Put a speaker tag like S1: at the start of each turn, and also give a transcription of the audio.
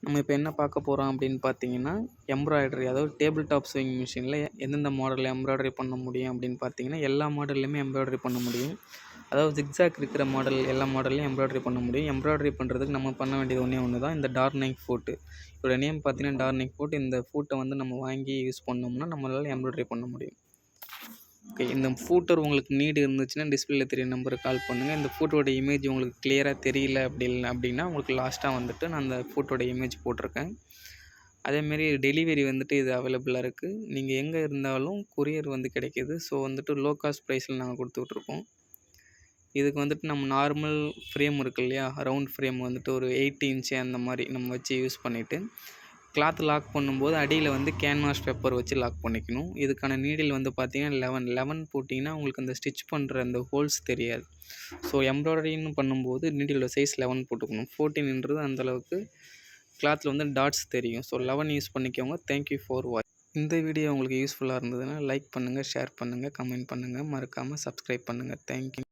S1: நம்ம இப்போ என்ன பார்க்க போகிறோம் அப்படின்னு பார்த்தீங்கன்னா, எம்ப்ராய்டரி அதாவது டேபிள் டாப் ஸ்விங் மிஷினில் எந்தெந்த மாடலில் எம்ப்ராய்டரி பண்ண முடியும் அப்படின்னு பார்த்தீங்கன்னா, எல்லா மாடல்லையுமே எம்ப்ராய்டரி பண்ண முடியும். அதாவது ஜிக்ஸாக் இருக்கிற மாடல் எல்லா மாடல்லையும் எம்ப்ராய்டரி பண்ண முடியும். எம்ப்ராய்டரி பண்ணுறதுக்கு நம்ம பண்ண வேண்டியது ஒன்று தான், இந்த டார்னிங் ஃபூட்டு. இதோட நேம் பார்த்தீங்கன்னா டார்னிங் ஃபூட். இந்த ஃபூட்டை வந்து நம்ம வாங்கி யூஸ் பண்ணோம்னா நம்மளால் எம்ப்ராய்டரி பண்ண முடியும். ஓகே, இந்த ஃபூட்டர் உங்களுக்கு நீடு இருந்துச்சுன்னா டிஸ்பிளேல தெரிய நம்பருக்கு கால் பண்ணுங்கள். இந்த ஃபூட்டோட இமேஜ் உங்களுக்கு கிளியராக தெரியல அப்படின்னா உங்களுக்கு லாஸ்ட்டாக வந்துட்டு நான் அந்த ஃபூட்டோட இமேஜ் போட்டிருக்கேன். அதேமாரி டெலிவரி வந்துட்டு இது அவைலபிளாக இருக்குது. நீங்கள் எங்கே இருந்தாலும் கொரியர் வந்து கிடைக்கிது. ஸோ வந்துட்டு லோ காஸ்ட் ப்ரைஸில் நாங்கள் கொடுத்துட்ருக்கோம். இதுக்கு வந்துட்டு நம்ம நார்மல் ஃப்ரேம் இருக்குது இல்லையா, ரவுண்ட் ஃப்ரேம் வந்துட்டு ஒரு 8 இன்ச்சு அந்த மாதிரி நம்ம வச்சு யூஸ் பண்ணிவிட்டு கிளாத் லாக் பண்ணும்போது அடியில் வந்து கேன்வாஸ் பேப்பர் வச்சு லாக் பண்ணிக்கணும். இதுக்கான நீடில் வந்து பார்த்தீங்கன்னா 11 போட்டிங்கன்னா உங்களுக்கு அந்த ஸ்டிச் பண்ணுற அந்த ஹோல்ஸ் தெரியாது. ஸோ எம்ப்ராய்டரின்னு பண்ணும்போது நீடிலோட சைஸ் 11 போட்டுக்கணும். 14ன்றது அந்தளவுக்கு கிளாத்தில் வந்து டாட்ஸ் தெரியும். ஸோ 11 யூஸ் பண்ணிக்கோங்க. Thank you for watch. இந்த வீடியோ உங்களுக்கு யூஸ்ஃபுல்லாக இருந்ததுன்னா லைக் பண்ணுங்கள், ஷேர் பண்ணுங்கள், கமெண்ட் பண்ணுங்கள், மறக்காமல் சப்ஸ்கிரைப் பண்ணுங்கள். தேங்க்யூ.